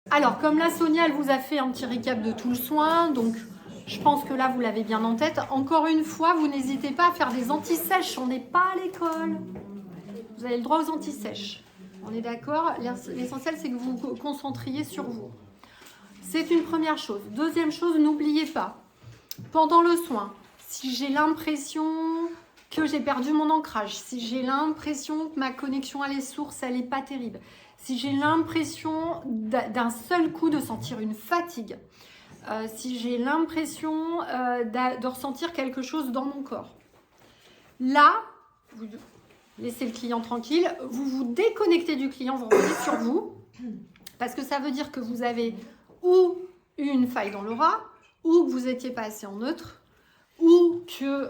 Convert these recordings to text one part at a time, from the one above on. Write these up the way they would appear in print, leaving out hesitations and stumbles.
Alors, comme là, Sonia, elle vous a fait un petit récap de tout le soin, donc je pense que là, vous l'avez bien en tête. Encore une fois, vous n'hésitez pas à faire des anti-sèches, on n'est pas à l'école. Vous avez le droit aux anti-sèches. On est d'accord? L'essentiel, c'est que vous vous concentriez sur vous. C'est une première chose. Deuxième chose, n'oubliez pas, pendant le soin, si j'ai l'impression que j'ai perdu mon ancrage, si j'ai l'impression que ma connexion à les sources, elle n'est pas terrible, si j'ai l'impression d'un seul coup de sentir une fatigue, si j'ai l'impression de ressentir quelque chose dans mon corps, là, vous laissez le client tranquille, vous vous déconnectez du client, vous revenez sur vous, parce que ça veut dire que vous avez ou une faille dans l'aura, ou que vous n'étiez pas assez en neutre, ou que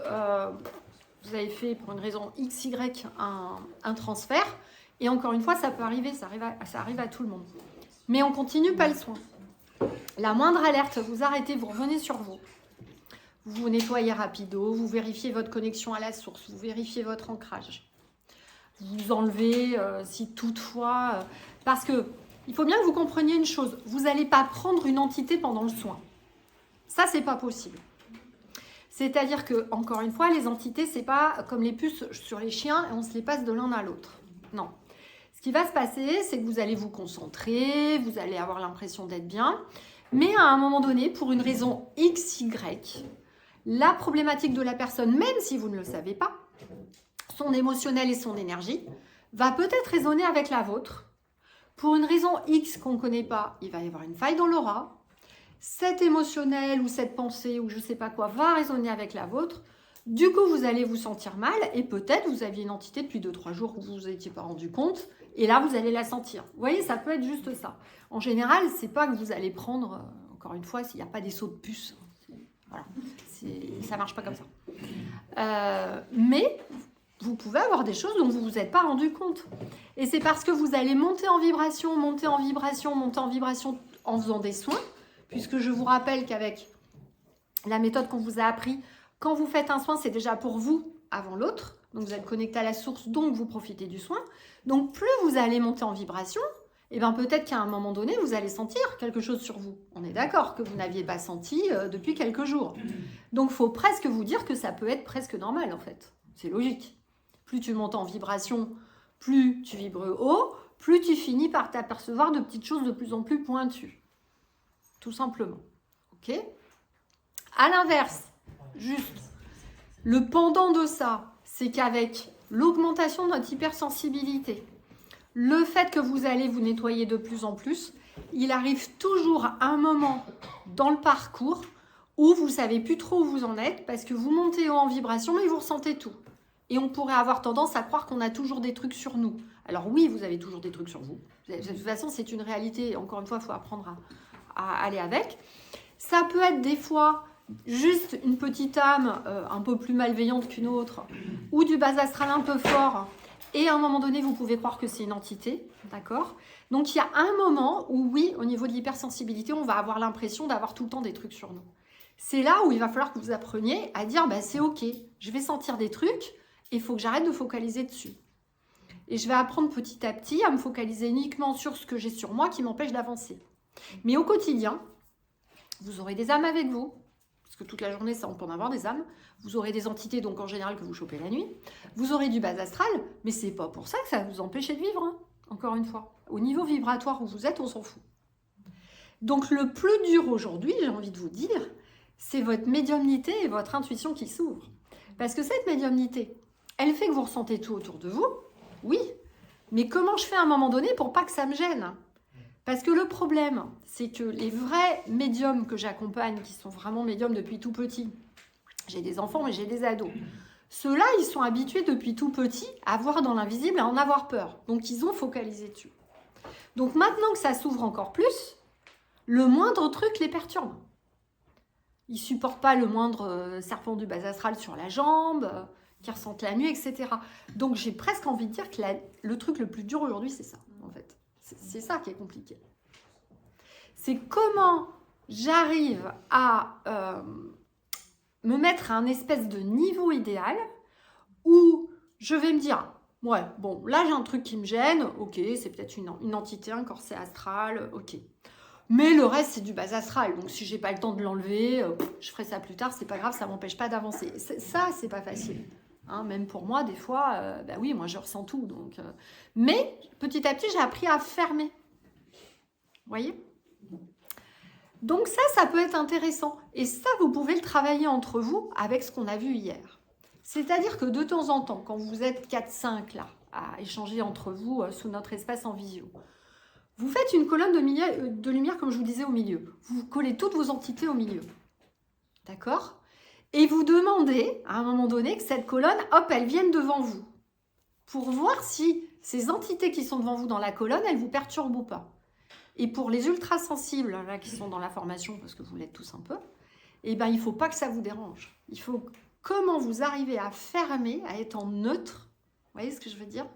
vous avez fait pour une raison XY un transfert. Et encore une fois, ça peut arriver, ça arrive à tout le monde. Mais on continue pas le soin. La moindre alerte, vous arrêtez, vous revenez sur vous. Vous nettoyez rapido, vous vérifiez votre connexion à la source, vous vérifiez votre ancrage. Vous enlevez si toutefois... parce que il faut bien que vous compreniez une chose, vous n'allez pas prendre une entité pendant le soin. Ça, c'est pas possible. C'est-à-dire que, encore une fois, les entités, c'est pas comme les puces sur les chiens et on se les passe de l'un à l'autre. Non. Ce qui va se passer, c'est que vous allez vous concentrer, vous allez avoir l'impression d'être bien, mais à un moment donné, pour une raison XY, la problématique de la personne, même si vous ne le savez pas, son émotionnel et son énergie, va peut-être résonner avec la vôtre. Pour une raison X qu'on ne connaît pas, il va y avoir une faille dans l'aura. Cet émotionnel ou cette pensée ou je ne sais pas quoi va résonner avec la vôtre. Du coup, vous allez vous sentir mal et peut-être vous aviez une entité depuis 2-3 jours où vous ne vous étiez pas rendu compte et là, vous allez la sentir. Vous voyez, ça peut être juste ça. En général, ce n'est pas que vous allez prendre, encore une fois, s'il n'y a pas des sauts de puce. Voilà. Ça ne marche pas comme ça. Mais vous pouvez avoir des choses dont vous ne vous êtes pas rendu compte. Et c'est parce que vous allez monter en vibration, monter en vibration, monter en vibration en faisant des soins, puisque je vous rappelle qu'avec la méthode qu'on vous a appris, quand vous faites un soin, c'est déjà pour vous avant l'autre. Donc vous êtes connecté à la source, donc vous profitez du soin. Donc plus vous allez monter en vibration, et bien peut-être qu'à un moment donné, vous allez sentir quelque chose sur vous. On est d'accord que vous n'aviez pas senti depuis quelques jours. Donc il faut presque vous dire que ça peut être presque normal en fait. C'est logique. Plus tu montes en vibration, plus tu vibres haut, plus tu finis par t'apercevoir de petites choses de plus en plus pointues. Tout simplement. Ok ? À l'inverse, juste, le pendant de ça, c'est qu'avec l'augmentation de notre hypersensibilité, le fait que vous allez vous nettoyer de plus en plus, il arrive toujours un moment dans le parcours où vous ne savez plus trop où vous en êtes parce que vous montez haut en vibration mais vous ressentez tout. Et on pourrait avoir tendance à croire qu'on a toujours des trucs sur nous. Alors oui, vous avez toujours des trucs sur vous. De toute façon, c'est une réalité. Encore une fois, il faut apprendre à aller avec. Ça peut être des fois juste une petite âme un peu plus malveillante qu'une autre ou du bas astral un peu fort. Et à un moment donné, vous pouvez croire que c'est une entité, d'accord ? Donc, il y a un moment où, oui, au niveau de l'hypersensibilité, on va avoir l'impression d'avoir tout le temps des trucs sur nous. C'est là où il va falloir que vous appreniez à dire, bah, c'est OK, je vais sentir des trucs et il faut que j'arrête de focaliser dessus. Et je vais apprendre petit à petit à me focaliser uniquement sur ce que j'ai sur moi qui m'empêche d'avancer. Mais au quotidien, vous aurez des âmes avec vous, parce que toute la journée, ça, on peut en avoir des âmes. Vous aurez des entités, donc en général, que vous chopez la nuit. Vous aurez du bas astral, mais c'est pas pour ça que ça va vous empêcher de vivre, hein, encore une fois. Au niveau vibratoire où vous êtes, on s'en fout. Donc le plus dur aujourd'hui, j'ai envie de vous dire, c'est votre médiumnité et votre intuition qui s'ouvrent. Parce que cette médiumnité, elle fait que vous ressentez tout autour de vous, oui, mais comment je fais à un moment donné pour pas que ça me gêne ? Parce que le problème, c'est que les vrais médiums que j'accompagne, qui sont vraiment médiums depuis tout petit, j'ai des enfants mais j'ai des ados, ceux-là, ils sont habitués depuis tout petit à voir dans l'invisible et à en avoir peur. Donc, ils ont focalisé dessus. Donc, maintenant que ça s'ouvre encore plus, le moindre truc les perturbe. Ils ne supportent pas le moindre serpent du bas astral sur la jambe, qui ressentent la nuit, etc. Donc, j'ai presque envie de dire que le truc le plus dur aujourd'hui, c'est ça, en fait. C'est ça qui est compliqué. C'est comment j'arrive à me mettre à un espèce de niveau idéal où je vais me dire, ouais, bon, là j'ai un truc qui me gêne, ok, c'est peut-être une entité, un corset astral, ok. Mais le reste, c'est du bas astral. Donc, si j'ai pas le temps de l'enlever, je ferai ça plus tard. C'est pas grave, ça m'empêche pas d'avancer. Ça, c'est pas facile. Hein, même pour moi, des fois, bah oui, moi, je ressens tout. Donc, mais petit à petit, j'ai appris à fermer. Vous voyez? Donc ça peut être intéressant. Et ça, vous pouvez le travailler entre vous avec ce qu'on a vu hier. C'est-à-dire que de temps en temps, quand vous êtes 4-5 là, à échanger entre vous sous notre espace en visio, vous faites une colonne de lumière, comme je vous disais, au milieu. Vous collez toutes vos entités au milieu. D'accord? Et vous demandez, à un moment donné, que cette colonne, hop, elle vienne devant vous. Pour voir si ces entités qui sont devant vous dans la colonne, elles vous perturbent ou pas. Et pour les ultra-sensibles, là, qui sont dans la formation, parce que vous l'êtes tous un peu, eh ben, il ne faut pas que ça vous dérange. Il faut comment vous arrivez à fermer, à être en neutre. Vous voyez ce que je veux dire?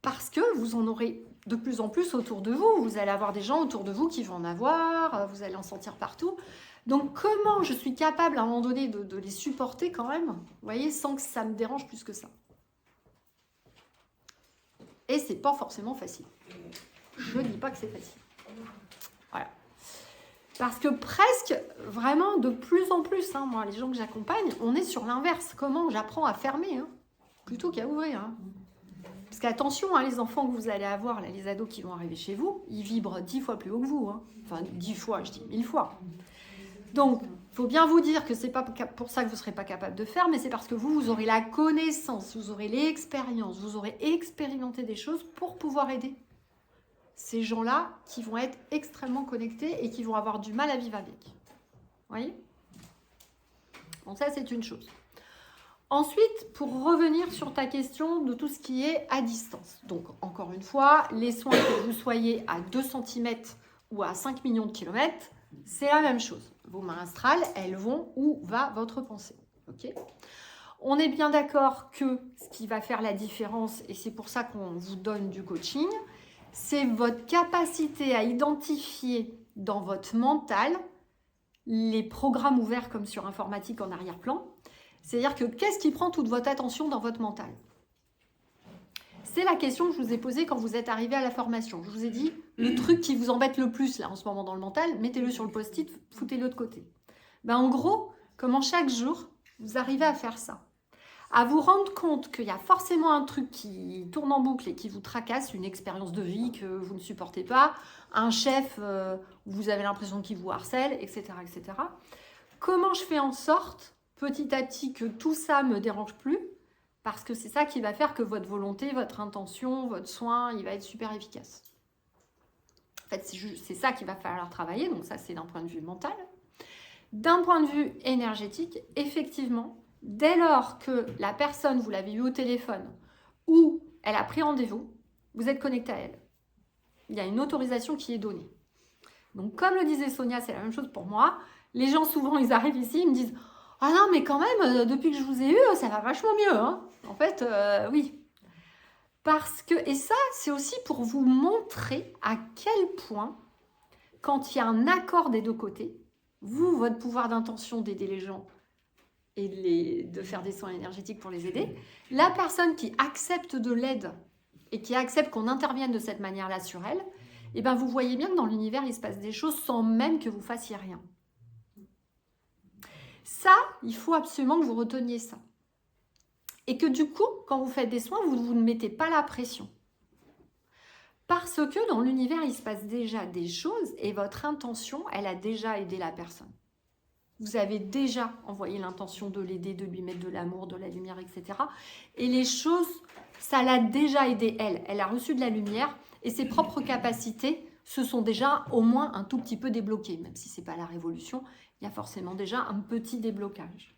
Parce que vous en aurez de plus en plus autour de vous. Vous allez avoir des gens autour de vous qui vont en avoir, vous allez en sentir partout. Donc, comment je suis capable, à un moment donné, de les supporter quand même, vous voyez, sans que ça me dérange plus que ça. Et c'est pas forcément facile. Je ne dis pas que c'est facile. Voilà. Parce que presque, vraiment, de plus en plus, hein, moi, les gens que j'accompagne, on est sur l'inverse. Comment j'apprends à fermer, hein, plutôt qu'à ouvrir. Hein. Parce qu'attention, hein, les enfants que vous allez avoir, là, les ados qui vont arriver chez vous, ils vibrent 10 fois plus haut que vous. Hein. Enfin, 10 fois, je dis 1000 fois. Donc, il faut bien vous dire que ce n'est pas pour ça que vous ne serez pas capable de faire, mais c'est parce que vous aurez la connaissance, vous aurez l'expérience, vous aurez expérimenté des choses pour pouvoir aider ces gens-là qui vont être extrêmement connectés et qui vont avoir du mal à vivre avec. Vous voyez? Donc ça, c'est une chose. Ensuite, pour revenir sur ta question de tout ce qui est à distance. Donc, encore une fois, les soins, que vous soyez à 2 cm ou à 5 millions de kilomètres, c'est la même chose. Vos mains astrales, elles vont où va votre pensée. Okay? On est bien d'accord que ce qui va faire la différence, et c'est pour ça qu'on vous donne du coaching, c'est votre capacité à identifier dans votre mental les programmes ouverts comme sur informatique en arrière-plan. C'est-à-dire que qu'est-ce qui prend toute votre attention dans votre mental? C'est la question que je vous ai posée quand vous êtes arrivé à la formation. Je vous ai dit, le truc qui vous embête le plus là en ce moment dans le mental, mettez-le sur le post-it, foutez-le de côté. Ben, en gros, comment chaque jour, vous arrivez à faire ça? À vous rendre compte qu'il y a forcément un truc qui tourne en boucle et qui vous tracasse, une expérience de vie que vous ne supportez pas, un chef où vous avez l'impression qu'il vous harcèle, etc., etc. Comment je fais en sorte, petit à petit, que tout ça ne me dérange plus? Parce que c'est ça qui va faire que votre volonté, votre intention, votre soin, il va être super efficace. En fait, c'est ça qu'il va falloir travailler, donc ça, c'est d'un point de vue mental. D'un point de vue énergétique, effectivement, dès lors que la personne, vous l'avez eu au téléphone ou elle a pris rendez-vous, vous êtes connecté à elle. Il y a une autorisation qui est donnée. Donc, comme le disait Sonia, c'est la même chose pour moi. Les gens, souvent, ils arrivent ici, ils me disent « Ah non, mais quand même, depuis que je vous ai eu, ça va vachement mieux. Hein » En fait, oui. Parce que, et ça, c'est aussi pour vous montrer à quel point, quand il y a un accord des deux côtés, vous, votre pouvoir d'intention d'aider les gens et de faire des soins énergétiques pour les aider, la personne qui accepte de l'aide et qui accepte qu'on intervienne de cette manière-là sur elle, eh ben vous voyez bien que dans l'univers, il se passe des choses sans même que vous fassiez rien. Ça, il faut absolument que vous reteniez ça. Et que du coup, quand vous faites des soins, vous ne mettez pas la pression. Parce que dans l'univers, il se passe déjà des choses et votre intention, elle a déjà aidé la personne. Vous avez déjà envoyé l'intention de l'aider, de lui mettre de l'amour, de la lumière, etc. Et les choses, ça l'a déjà aidé elle. Elle a reçu de la lumière et ses propres capacités se sont déjà au moins un tout petit peu débloquées. Même si ce n'est pas la révolution, il y a forcément déjà un petit déblocage.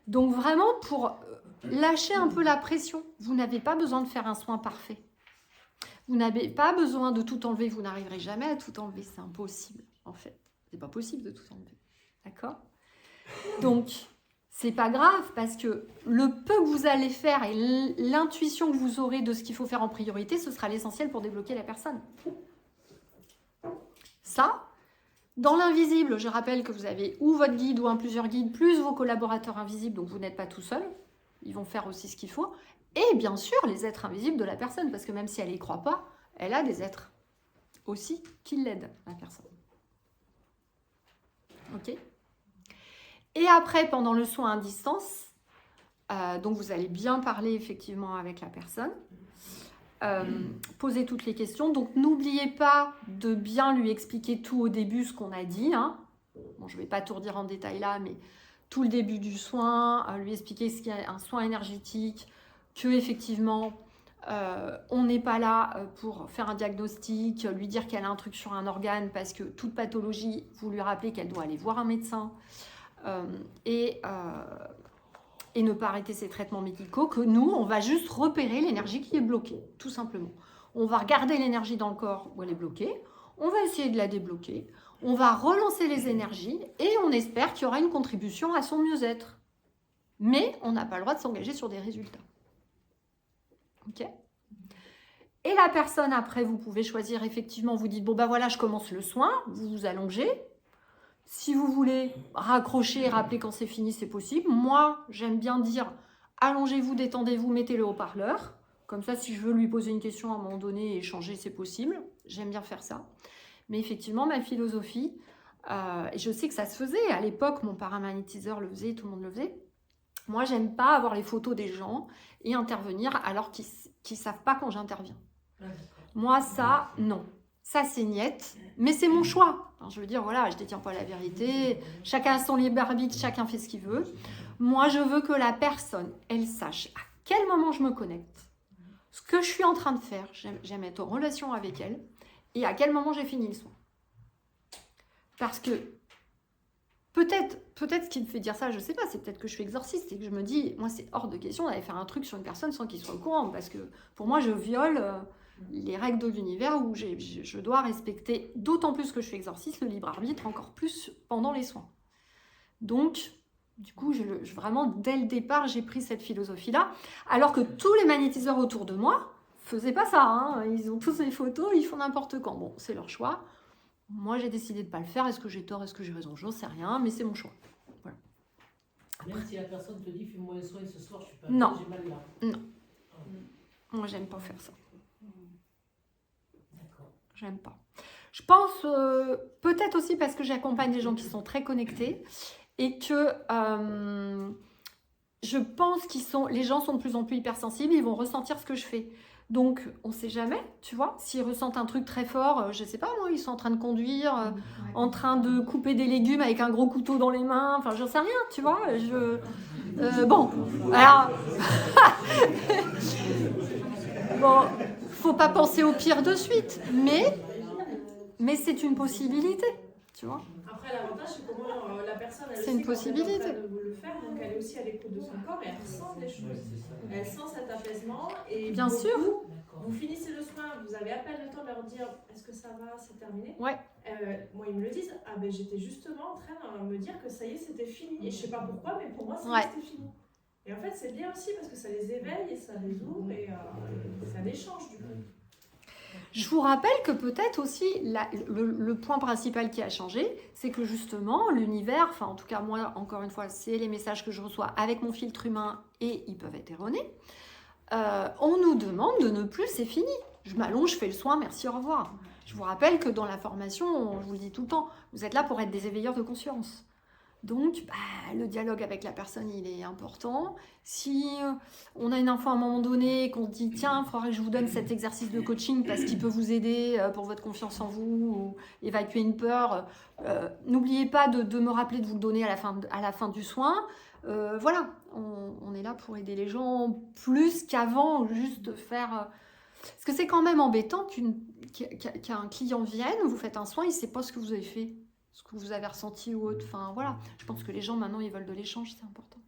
Donc vraiment, pour lâcher un peu la pression, vous n'avez pas besoin de faire un soin parfait. Vous n'avez pas besoin de tout enlever, vous n'arriverez jamais à tout enlever, c'est impossible en fait. C'est pas possible de tout enlever, d'accord? Donc, c'est pas grave parce que le peu que vous allez faire et l'intuition que vous aurez de ce qu'il faut faire en priorité, ce sera l'essentiel pour débloquer la personne. Ça, dans l'invisible, je rappelle que vous avez ou votre guide ou un plusieurs guides, plus vos collaborateurs invisibles, donc vous n'êtes pas tout seul. Ils vont faire aussi ce qu'il faut. Et bien sûr, les êtres invisibles de la personne, parce que même si elle n'y croit pas, elle a des êtres aussi qu'il l'aide, la personne. Ok ? Et après, pendant le soin à distance, donc vous allez bien parler effectivement avec la personne, poser toutes les questions. Donc n'oubliez pas de bien lui expliquer tout au début, ce qu'on a dit. Hein. Bon, je ne vais pas tout redire en détail là, mais tout le début du soin, lui expliquer ce qu'est un soin énergétique, que effectivement on n'est pas là pour faire un diagnostic, lui dire qu'elle a un truc sur un organe, parce que toute pathologie, vous lui rappelez qu'elle doit aller voir un médecin et ne pas arrêter ses traitements médicaux, que nous, on va juste repérer l'énergie qui est bloquée, tout simplement. On va regarder l'énergie dans le corps où elle est bloquée, on va essayer de la débloquer, on va relancer les énergies et on espère qu'il y aura une contribution à son mieux-être. Mais on n'a pas le droit de s'engager sur des résultats. Ok ? Et la personne, après, vous pouvez choisir, effectivement, vous dites, bon ben voilà, je commence le soin, vous vous allongez. Si vous voulez raccrocher, rappeler quand c'est fini, c'est possible. Moi, j'aime bien dire, allongez-vous, détendez-vous, mettez le haut-parleur. Comme ça, si je veux lui poser une question à un moment donné et échanger, c'est possible. J'aime bien faire ça. Mais effectivement, ma philosophie, et je sais que ça se faisait, à l'époque, mon paramagnétiseur le faisait, tout le monde le faisait. Moi, j'aime pas avoir les photos des gens et intervenir alors qu'ils ne savent pas quand j'interviens. Moi, ça, non. Ça, c'est niette, mais c'est mon choix. Alors, je veux dire, voilà, je ne détiens pas la vérité. Chacun a son libre arbitre, chacun fait ce qu'il veut. Moi, je veux que la personne, elle sache à quel moment je me connecte, ce que je suis en train de faire. J'aime être en relation avec elle et à quel moment j'ai fini le soin. Parce que peut-être ce qui me fait dire ça, je ne sais pas, c'est peut-être que je suis exorciste et que je me dis, moi, c'est hors de question d'aller faire un truc sur une personne sans qu'il soit au courant. Parce que pour moi, je viole les règles de l'univers où je dois respecter, d'autant plus que je suis exorciste, le libre arbitre, encore plus pendant les soins. Donc, du coup, vraiment, dès le départ, j'ai pris cette philosophie-là. Alors que tous les magnétiseurs autour de moi ne faisaient pas ça. Hein. Ils ont tous les photos, ils font n'importe quand. Bon, c'est leur choix. Moi, j'ai décidé de ne pas le faire. Est-ce que j'ai tort, est-ce que j'ai raison? J'en sais rien, mais c'est mon choix. Voilà. Même si la personne te dit, fais-moi le soin ce soir, je suis pas non. Bien, j'ai mal là. Non. Moi, j'aime pas faire ça. D'accord. J'aime pas. Je pense, peut-être aussi parce que j'accompagne des gens qui sont très connectés et que je pense les gens sont de plus en plus hypersensibles, ils vont ressentir ce que je fais. Donc, on ne sait jamais, tu vois, s'ils ressentent un truc très fort, je ne sais pas, moi, ils sont en train de conduire, en train de couper des légumes avec un gros couteau dans les mains, enfin, j'en sais rien, tu vois. Bon, alors... bon, faut pas penser au pire de suite, mais c'est une possibilité, tu vois. Après, l'avantage, c'est comment la personne, elle c'est aussi, une possibilité. quand elle est en train de le faire, donc elle est aussi à l'écoute de son corps et elle ressent des choses. Elle sent cet apaisement et Bien beaucoup, sûr. Vous finissez le soin, vous avez à peine le temps de leur dire est-ce que ça va, c'est terminé. Ouais. Moi, ils me le disent, ah ben j'étais justement en train de me dire que ça y est, c'était fini. Et je sais pas pourquoi, mais pour moi, c'était fini. Et en fait, c'est bien aussi parce que ça les éveille et ça les ouvre et c'est un échange du coup. Je vous rappelle que peut-être aussi le point principal qui a changé, c'est que justement l'univers, enfin en tout cas moi encore une fois, c'est les messages que je reçois avec mon filtre humain et ils peuvent être erronés. On nous demande de ne plus, c'est fini. Je m'allonge, je fais le soin, merci, au revoir. Je vous rappelle que dans la formation, je vous le dis tout le temps, vous êtes là pour être des éveilleurs de conscience. Donc, le dialogue avec la personne, il est important. Si on a une info à un moment donné, qu'on se dit, tiens, il faudrait que je vous donne cet exercice de coaching parce qu'il peut vous aider pour votre confiance en vous ou évacuer une peur, n'oubliez pas de me rappeler de vous le donner à la fin du soin. Voilà, on est là pour aider les gens plus qu'avant, juste faire... Parce que c'est quand même embêtant qu'un client vienne, vous faites un soin, il ne sait pas ce que vous avez fait. Ce que vous avez ressenti ou autre, enfin voilà. Je pense que les gens maintenant ils veulent de l'échange, c'est important.